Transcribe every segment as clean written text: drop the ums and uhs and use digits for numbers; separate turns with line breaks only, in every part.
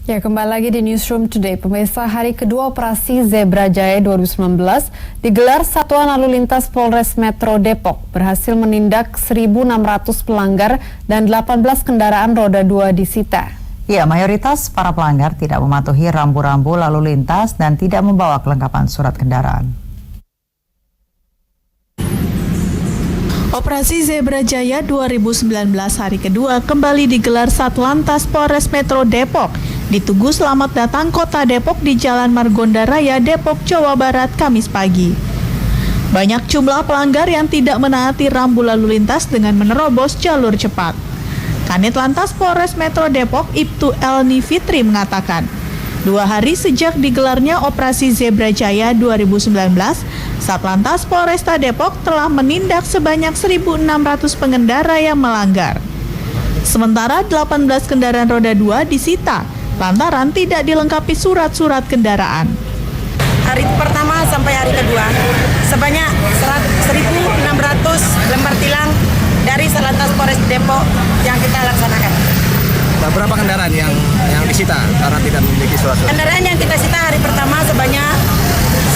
Ya, kembali lagi di Newsroom Today. Pemirsa, hari kedua operasi Zebra Jaya 2019 digelar Satuan Lalu Lintas Polres Metro Depok berhasil menindak 1.600 pelanggar dan 18 kendaraan roda 2 disita.
Ya, mayoritas para pelanggar tidak mematuhi rambu-rambu lalu lintas dan tidak membawa kelengkapan surat kendaraan.
Operasi Zebra Jaya 2019 hari kedua kembali digelar Satlantas Polres Metro Depok di Tugu Selamat Datang Kota Depok di Jalan Margonda Raya, Depok, Jawa Barat, Kamis pagi. Banyak jumlah pelanggar yang tidak menaati rambu lalu lintas dengan menerobos jalur cepat. Kanit Lantas Polres Metro Depok, Ibtu Elni Fitri mengatakan, 2 hari sejak digelarnya Operasi Zebra Jaya 2019, Satlantas Polresta Depok telah menindak sebanyak 1.600 pengendara yang melanggar. Sementara 18 kendaraan roda 2 disita lantaran tidak dilengkapi surat-surat kendaraan.
Hari pertama sampai hari kedua, sebanyak 1.600 lembar tilang dari Satlantas Polres Depok yang kita laksanakan.
Berapa kendaraan yang disita karena tidak memiliki surat-surat?
Kendaraan yang kita sita hari pertama sebanyak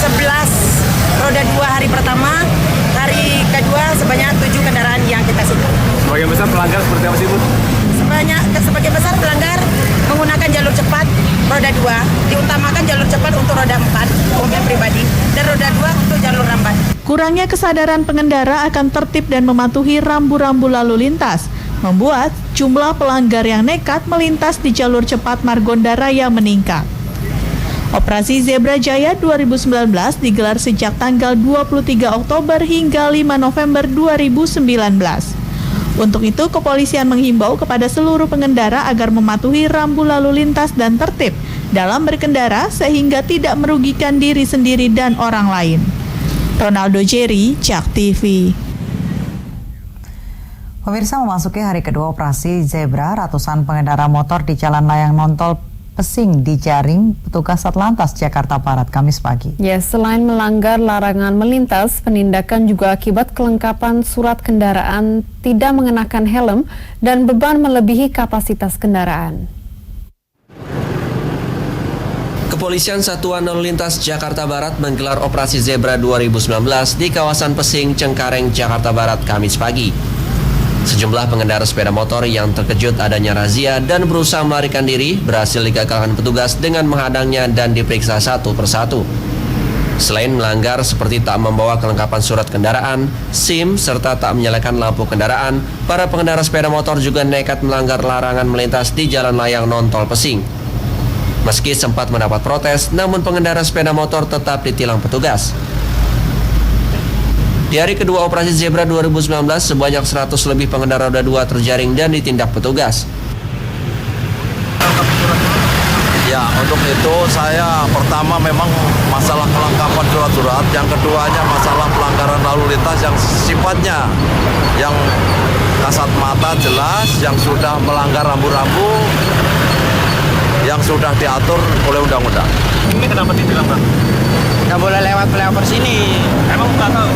11 roda 2 hari pertama, hari kedua sebanyak 7 kendaraan yang kita sita.
Sebagian besar pelanggar seperti apa sih, Bu?
Sebagian besar pelanggar menggunakan jalur cepat roda 2, diutamakan jalur cepat untuk roda 4 mobil pribadi dan roda 2 untuk jalur lambat.
Kurangnya kesadaran pengendara akan tertib dan mematuhi rambu-rambu lalu lintas membuat jumlah pelanggar yang nekat melintas di jalur cepat Margonda Raya meningkat. Operasi Zebra Jaya 2019 digelar sejak tanggal 23 Oktober hingga 5 November 2019. Untuk itu, kepolisian menghimbau kepada seluruh pengendara agar mematuhi rambu lalu lintas dan tertib dalam berkendara sehingga tidak merugikan diri sendiri dan orang lain. Ronaldo Jerry, JAK TV.
Pemirsa, memasuki hari kedua operasi Zebra, ratusan pengendara motor di Jalan Layang Nontol Pesing dijaring petugas Satlantas Jakarta Barat Kamis pagi.
Ya, selain melanggar larangan melintas, penindakan juga akibat kelengkapan surat kendaraan, tidak mengenakan helm, dan beban melebihi kapasitas kendaraan.
Kepolisian Satuan Lalu Lintas Jakarta Barat menggelar Operasi Zebra 2019 di kawasan Pesing, Cengkareng, Jakarta Barat Kamis pagi. Sejumlah pengendara sepeda motor yang terkejut adanya razia dan berusaha melarikan diri berhasil digagalkan petugas dengan menghadangnya dan diperiksa satu persatu. Selain melanggar seperti tak membawa kelengkapan surat kendaraan, SIM, serta tak menyalakan lampu kendaraan, para pengendara sepeda motor juga nekat melanggar larangan melintas di Jalan Layang Nontol Pesing. Meski sempat mendapat protes, namun pengendara sepeda motor tetap ditilang petugas. Di hari kedua Operasi Zebra 2019, sebanyak 100 lebih pengendara roda 2 terjaring dan ditindak petugas.
Ya, untuk itu saya pertama memang masalah kelengkapan surat-surat, yang keduanya masalah pelanggaran lalu lintas yang sifatnya yang kasat mata jelas, yang sudah melanggar rambu-rambu, yang sudah diatur oleh undang-undang.
Ini kenapa ditilang, Bang?
Nggak boleh lewat flyover sini.
Emang nggak tahu?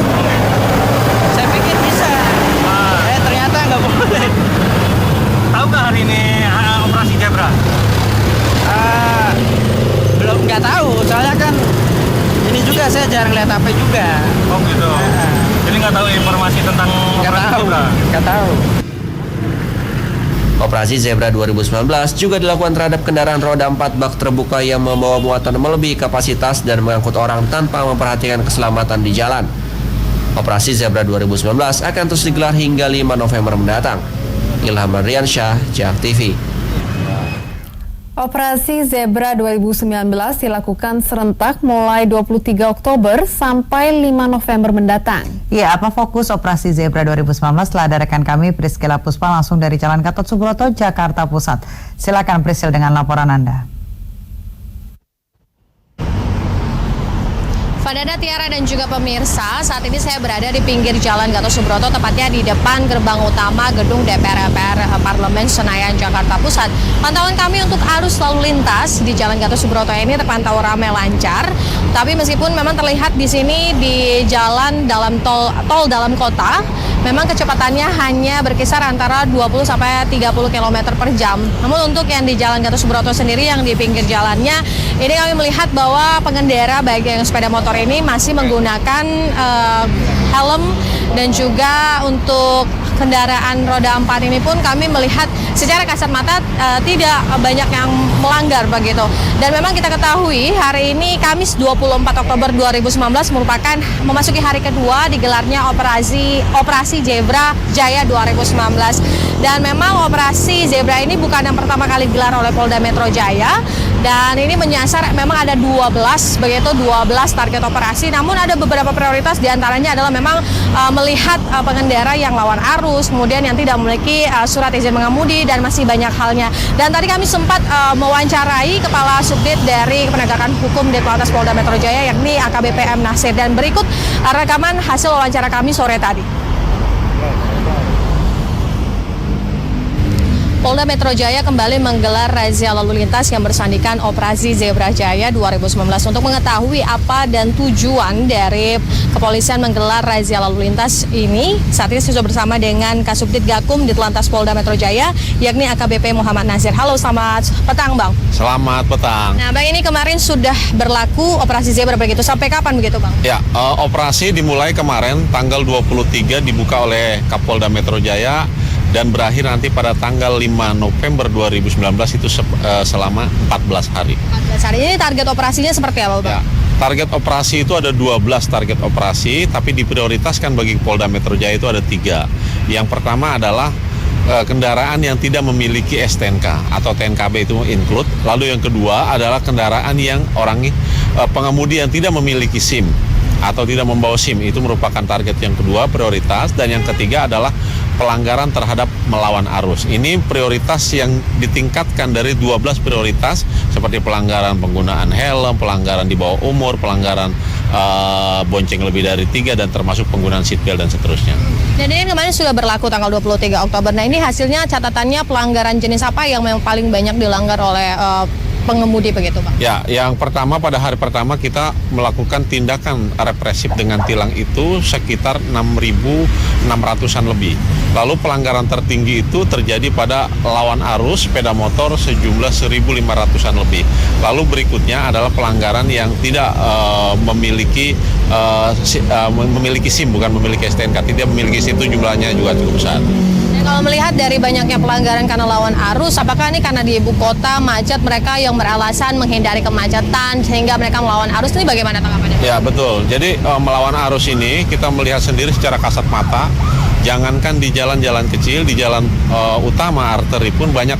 Saya pikir bisa. Ternyata nggak boleh.
Tahu nggak hari ini Operasi Zebra?
Belum, nggak tahu. Soalnya kan ini juga saya jarang lihat HP juga.
Oh gitu. Jadi nggak tahu informasi tentang Operasi Zebra?
Nggak tahu.
Operasi Zebra 2019 juga dilakukan terhadap kendaraan roda 4 bak terbuka yang membawa muatan melebihi kapasitas dan mengangkut orang tanpa memperhatikan keselamatan di jalan. Operasi Zebra 2019 akan terus digelar hingga 5 November mendatang. Ilham Riansyah, JAK TV.
Operasi Zebra 2019 dilakukan serentak mulai 23 Oktober sampai 5 November mendatang.
Ya, apa fokus Operasi Zebra 2019 telah ada rekan kami Priscila Puspa langsung dari Jalan Gatot Subroto, Jakarta Pusat. Silakan Priscil dengan laporan Anda.
Fadana, Tiara, dan juga pemirsa, saat ini saya berada di pinggir Jalan Gatot Subroto, tepatnya di depan gerbang utama gedung DPR Parlemen Senayan, Jakarta Pusat. Pantauan kami untuk arus lalu lintas di Jalan Gatot Subroto ini terpantau ramai lancar. Tapi meskipun memang terlihat di sini di jalan dalam tol dalam kota memang kecepatannya hanya berkisar antara 20 sampai 30 km per jam. Namun untuk yang di Jalan Gatot Subroto sendiri yang di pinggir jalannya, ini kami melihat bahwa pengendara baik yang sepeda motor ini masih menggunakan helm, dan juga untuk kendaraan roda 4 ini pun kami melihat secara kasat mata tidak banyak yang melanggar begitu. Dan memang kita ketahui hari ini Kamis 24 Oktober 2019 merupakan memasuki hari kedua digelarnya operasi Zebra Jaya 2019. Dan memang operasi Zebra ini bukan yang pertama kali digelar oleh Polda Metro Jaya, dan ini menyasar memang ada 12 target operasi. Namun ada beberapa prioritas, diantaranya adalah memang melihat pengendara yang lawan arus, kemudian yang tidak memiliki surat izin mengemudi, dan masih banyak halnya. Dan tadi kami sempat mewawancarai Kepala Subdit dari Penegakan Hukum Ditlantas Polda Metro Jaya, yakni AKBP M. Nasir, dan berikut rekaman hasil wawancara kami sore tadi. Polda Metro Jaya kembali menggelar razia lalu lintas yang bersandikan Operasi Zebra Jaya 2019. Untuk mengetahui apa dan tujuan dari kepolisian menggelar razia lalu lintas ini, saat ini saya sudah bersama dengan Kasubdit Gakum Ditlantas Polda Metro Jaya, yakni AKBP Muhammad Nasir. Halo, selamat petang, Bang.
Selamat petang.
Nah, Bang, ini kemarin sudah berlaku Operasi Zebra begitu. Sampai kapan begitu, Bang?
Ya, operasi dimulai kemarin tanggal 23 dibuka oleh Kapolda Metro Jaya dan berakhir nanti pada tanggal 5 November 2019 itu selama 14 hari.
14 hari. Ini target operasinya seperti apa, Bang?
Ya, target operasi itu ada 12 target operasi, tapi diprioritaskan bagi Polda Metro Jaya itu ada 3. Yang pertama adalah kendaraan yang tidak memiliki STNK atau TNKB itu include. Lalu yang kedua adalah kendaraan yang pengemudi yang tidak memiliki SIM atau tidak membawa SIM, itu merupakan target yang kedua prioritas. Dan yang ketiga adalah pelanggaran terhadap melawan arus. Ini prioritas yang ditingkatkan dari 12 prioritas seperti pelanggaran penggunaan helm, pelanggaran di bawah umur, pelanggaran bonceng lebih dari 3, dan termasuk penggunaan seatbelt dan seterusnya.
Dan ini kemarin sudah berlaku tanggal 23 Oktober. Nah, ini hasilnya catatannya pelanggaran jenis apa yang memang paling banyak dilanggar oleh pengemudi begitu, Pak?
Ya, yang pertama pada hari pertama kita melakukan tindakan represif dengan tilang itu sekitar 6.600-an lebih. Lalu pelanggaran tertinggi itu terjadi pada lawan arus sepeda motor sejumlah 1.500-an lebih. Lalu berikutnya adalah pelanggaran yang tidak memiliki SIM, bukan memiliki STNK, tidak memiliki SIM, itu jumlahnya juga cukup besar.
Kalau melihat dari banyaknya pelanggaran karena lawan arus, apakah ini karena di ibu kota macet, mereka yang beralasan menghindari kemacetan sehingga mereka melawan arus, ini bagaimana tanggapannya?
Ya, betul. Jadi melawan arus ini kita melihat sendiri secara kasat mata. Jangankan di jalan-jalan kecil, di jalan utama arteri pun banyak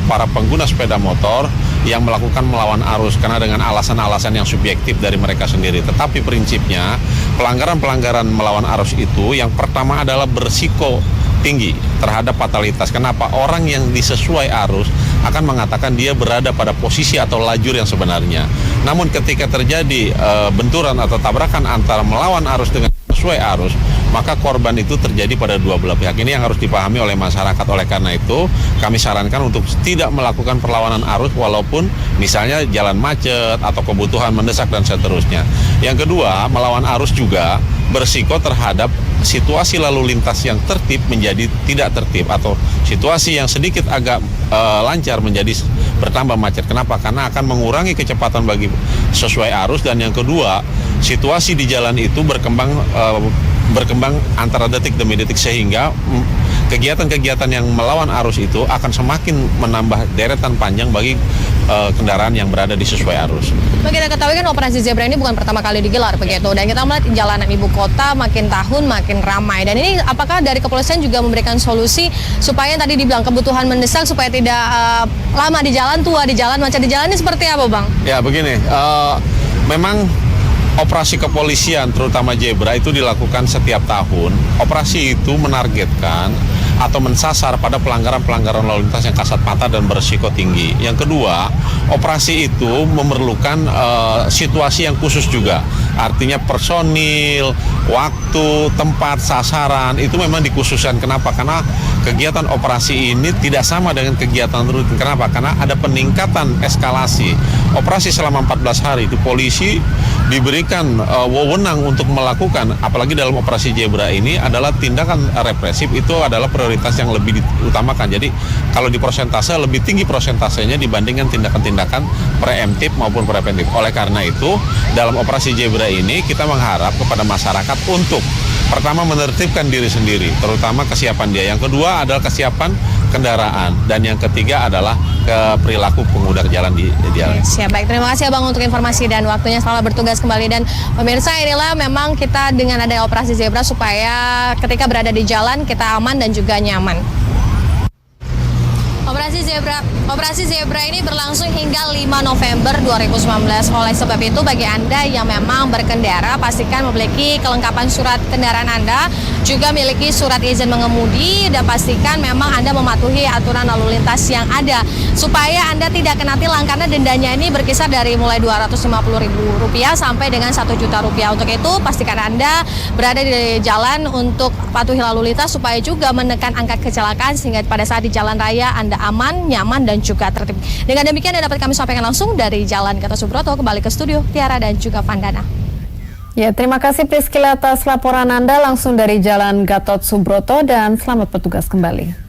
para pengguna sepeda motor yang melakukan melawan arus karena dengan alasan-alasan yang subjektif dari mereka sendiri. Tetapi prinsipnya pelanggaran-pelanggaran melawan arus itu yang pertama adalah berisiko tinggi terhadap fatalitas. Kenapa? Orang yang disesuai arus akan mengatakan dia berada pada posisi atau lajur yang sebenarnya. Namun ketika terjadi benturan atau tabrakan antara melawan arus dengan sesuai arus, maka korban itu terjadi pada dua belah pihak. Ini yang harus dipahami oleh masyarakat. Oleh karena itu kami sarankan untuk tidak melakukan perlawanan arus walaupun misalnya jalan macet atau kebutuhan mendesak dan seterusnya. Yang kedua, melawan arus juga berisiko terhadap situasi lalu lintas yang tertib menjadi tidak tertib, atau situasi yang sedikit agak lancar menjadi bertambah macet. Kenapa? Karena akan mengurangi kecepatan bagi sesuai arus. Dan yang kedua, situasi di jalan itu berkembang antara detik demi detik, sehingga kegiatan-kegiatan yang melawan arus itu akan semakin menambah deretan panjang bagi kendaraan yang berada di sesuai arus.
Kita ketahui kan operasi Zebra ini bukan pertama kali digelar begitu, dan kita melihat jalanan ibu kota makin tahun makin ramai. Dan ini apakah dari kepolisian juga memberikan solusi supaya tadi dibilang kebutuhan mendesak supaya tidak lama di jalan, tua di jalan, macet di jalan, ini seperti apa, Bang?
Ya begini, memang operasi kepolisian terutama Zebra itu dilakukan setiap tahun. Operasi itu menargetkan atau mensasar pada pelanggaran-pelanggaran lalu lintas yang kasat mata dan berisiko tinggi. Yang kedua, operasi itu memerlukan situasi yang khusus juga. Artinya personil, waktu, tempat, sasaran itu memang dikhususkan. Kenapa? Karena kegiatan operasi ini tidak sama dengan kegiatan rutin. Kenapa? Karena ada peningkatan eskalasi. Operasi selama 14 hari itu polisi diberikan wewenang untuk melakukan, apalagi dalam operasi Zebra ini adalah tindakan represif, itu adalah prioritas yang lebih diutamakan. Jadi kalau di persentase lebih tinggi persentasenya dibandingkan tindakan-tindakan preemptif maupun preventif. Oleh karena itu dalam operasi Zebra ini kita mengharap kepada masyarakat untuk pertama menertibkan diri sendiri, terutama kesiapan dia. Yang kedua adalah kesiapan kendaraan, dan yang ketiga adalah perilaku pengguna jalan di jalan.
Siap, baik. Terima kasih Abang untuk informasi dan waktunya. Selamat bertugas kembali. Dan pemirsa, inilah memang kita dengan ada operasi Zebra supaya ketika berada di jalan kita aman dan juga nyaman. Operasi Zebra ini berlangsung hingga 5 November 2019. Oleh sebab itu, bagi Anda yang memang berkendara, pastikan memiliki kelengkapan surat kendaraan Anda, juga miliki surat izin mengemudi, dan pastikan memang Anda mematuhi aturan lalu lintas yang ada, supaya Anda tidak kena tilang, karena dendanya ini berkisar dari mulai Rp250.000 sampai dengan Rp1.000.000. Untuk itu, pastikan Anda berada di jalan untuk patuhi lalu lintas, supaya juga menekan angka kecelakaan, sehingga pada saat di jalan raya Anda aman, nyaman, dan juga tertib. Dengan demikian yang dapat kami sampaikan langsung dari Jalan Gatot Subroto. Kembali ke studio, Tiara dan juga Vandana.
Ya, terima kasih Priscila atas laporan Anda langsung dari Jalan Gatot Subroto, dan selamat bertugas kembali.